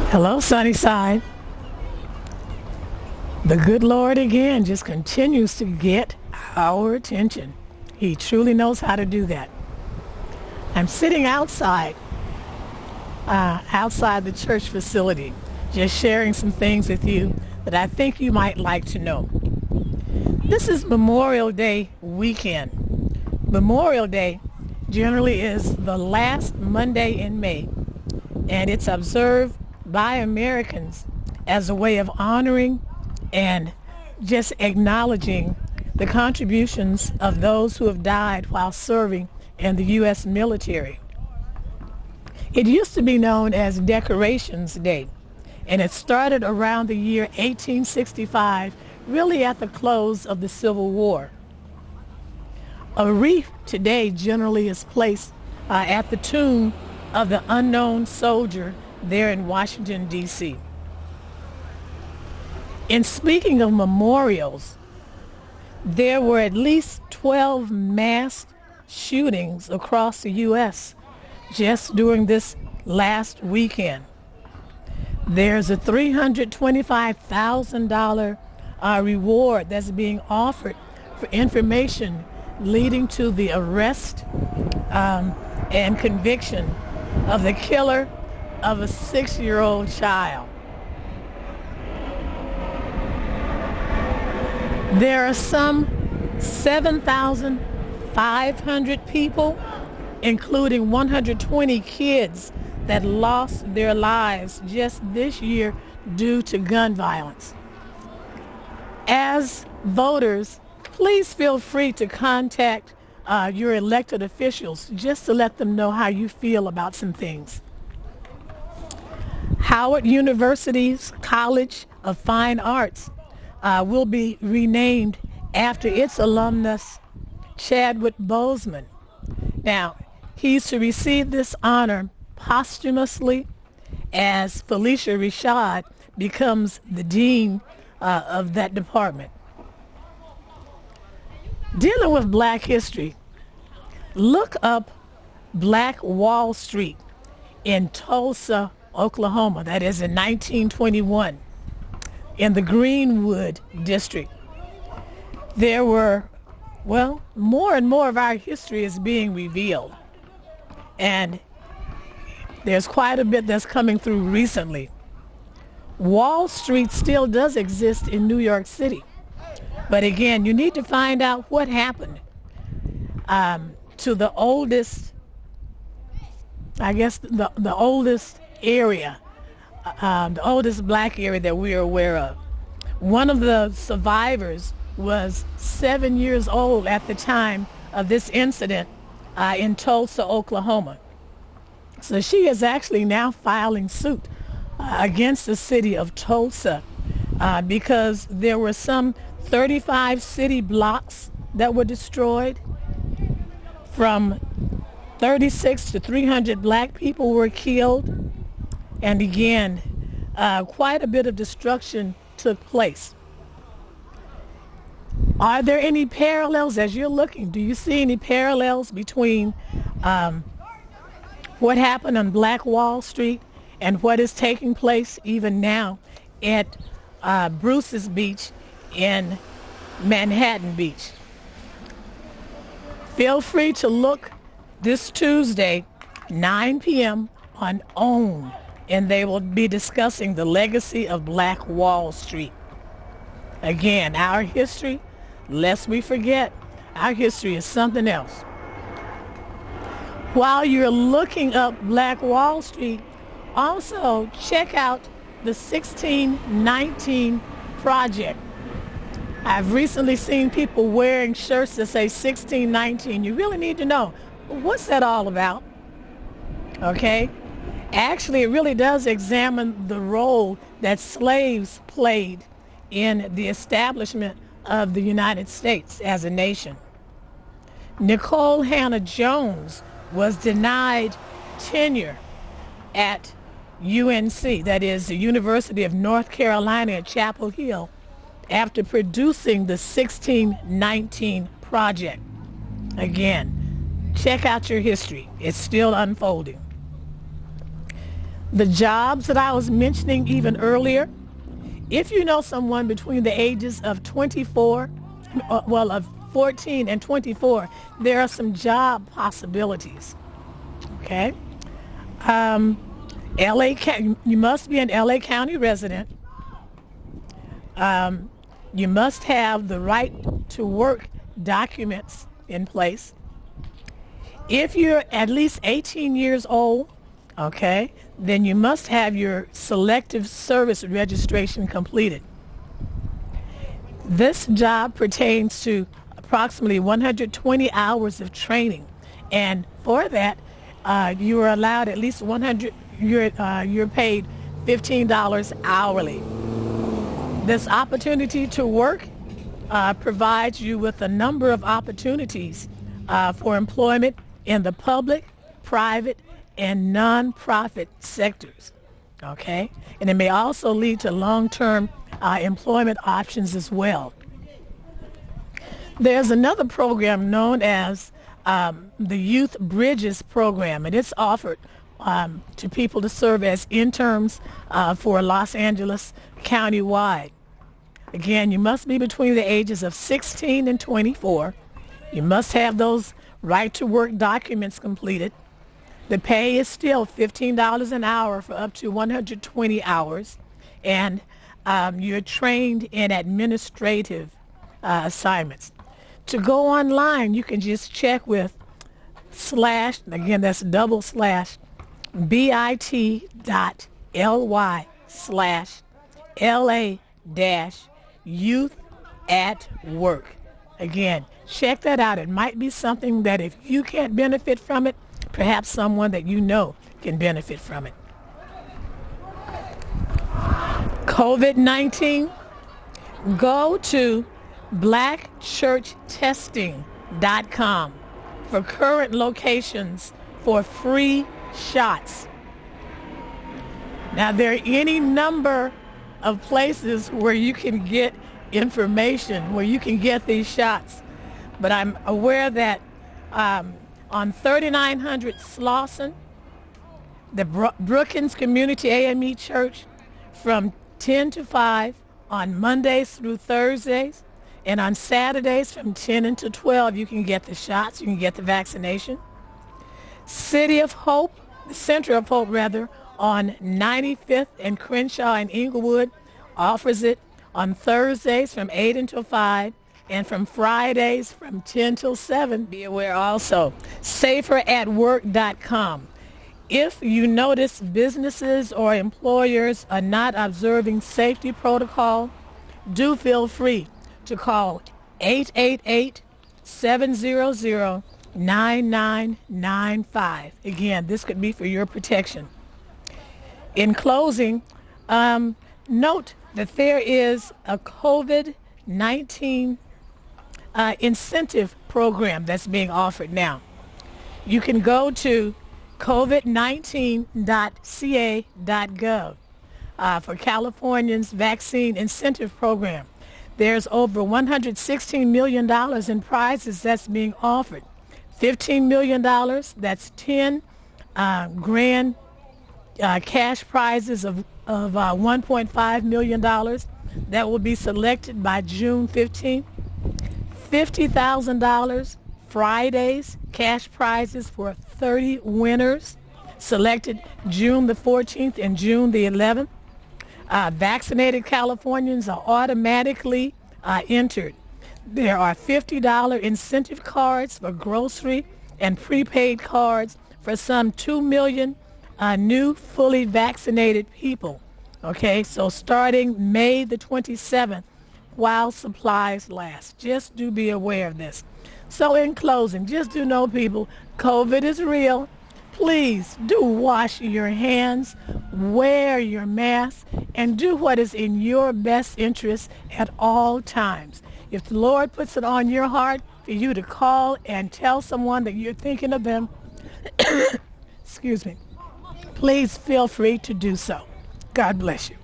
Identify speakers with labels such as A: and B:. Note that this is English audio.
A: Hello, Sunnyside. The good Lord again just continues to get our attention. He truly knows how to do that. I'm sitting outside the church facility, just sharing some things with you that I think you might like to know. This is Memorial Day weekend. Memorial Day generally is the last Monday in May, and it's observed by Americans as a way of honoring and just acknowledging the contributions of those who have died while serving in the U.S. military. It used to be known as Decorations Day, and it started around the year 1865, really at the close of the Civil War. A wreath today generally is placed at the tomb of the unknown soldier there in Washington, D.C. In speaking of memorials, there were at least 12 mass shootings across the U.S. just during this last weekend. There's a $325,000 reward that's being offered for information leading to the arrest and conviction of the killer of a 6-year-old child. There are some 7,500 people, including 120 kids, that lost their lives just this year due to gun violence. As voters, please feel free to contact your elected officials just to let them know how you feel about some things. Howard University's College of Fine Arts will be renamed after its alumnus, Chadwick Boseman. Now, he's to receive this honor posthumously as Felicia Rashad becomes the dean of that department. Dealing with Black history, look up Black Wall Street in Tulsa, Oklahoma. That is in 1921 in the Greenwood district. There were, more and more of our history is being revealed. And there's quite a bit that's coming through recently. Wall Street still does exist in New York City. But again, you need to find out what happened to the oldest, the oldest area, the oldest Black area that we are aware of. One of the survivors was 7 years old at the time of this incident in Tulsa, Oklahoma. So she is actually now filing suit against the city of Tulsa because there were some 35 city blocks that were destroyed. From 36 to 300 Black people were killed. And again, quite a bit of destruction took place. Are there any parallels as you're looking? Do you see any parallels between what happened on Black Wall Street and what is taking place even now at Bruce's Beach in Manhattan Beach? Feel free to look this Tuesday, 9 p.m. on OWN, and they will be discussing the legacy of Black Wall Street. Again, our history, lest we forget, our history is something else. While you're looking up Black Wall Street, also check out the 1619 Project. I've recently seen people wearing shirts that say 1619. You really need to know, what's that all about? Okay? Actually, it really does examine the role that slaves played in the establishment of the United States as a nation. Nicole Hannah Jones was denied tenure at UNC, that is the University of North Carolina at Chapel Hill, after producing the 1619 Project. Again, check out your history. It's still unfolding. The jobs that I was mentioning even earlier, if you know someone between the ages of 24, of 14 and 24, there are some job possibilities. Okay? You must be an LA County resident. You must have the right to work documents in place. If you're at least 18 years old, okay, then you must have your selective service registration completed. This job pertains to approximately 120 hours of training, and for that, you are allowed at least 100. You're paid $15 hourly. This opportunity to work provides you with a number of opportunities for employment in the public, private, and non-profit sectors. Okay, and it may also lead to long-term employment options as well. There's another program known as the Youth Bridges program, and it's offered to people to serve as interns for Los Angeles county-wide. Again, you must be between the ages of 16 and 24. You must have those right-to-work documents completed. The pay is still $15 an hour for up to 120 hours, and you're trained in administrative assignments. To go online, you can just check with bit.ly/LA-youth-at-work. Again, check that out. It might be something that if you can't benefit from it, perhaps someone that you know can benefit from it. COVID-19, go to blackchurchtesting.com for current locations for free shots. Now, there are any number of places where you can get information, where you can get these shots, but I'm aware that on 3900 Slauson, the Brookings Community AME Church, from 10 to 5 on Mondays through Thursdays, and on Saturdays from 10 until 12, you can get the shots, you can get the vaccination. City of Hope, the Center of Hope rather, on 95th and Crenshaw in Inglewood, offers it on Thursdays from 8 until 5, and from Fridays from 10 till 7. Be aware also, saferatwork.com. If you notice businesses or employers are not observing safety protocol, do feel free to call 888-700-9995. Again, this could be for your protection. In closing, note that there is a COVID-19 incentive program that's being offered now. You can go to covid19.ca.gov for California's vaccine incentive program. There's over $116 million in prizes that's being offered. $15 million, that's 10 grand cash prizes of $1.5 million that will be selected by June 15th. $50,000 Fridays cash prizes for 30 winners selected June the 14th and June the 11th. Vaccinated Californians are automatically entered. There are $50 incentive cards for grocery and prepaid cards for some 2 million new fully vaccinated people. Okay, so starting May the 27th, while supplies last. Just do be aware of this. So in closing, just do know, people, COVID is real. Please do wash your hands, wear your mask, and do what is in your best interest at all times. If the Lord puts it on your heart for you to call and tell someone that you're thinking of them, excuse me, please feel free to do so. God bless you.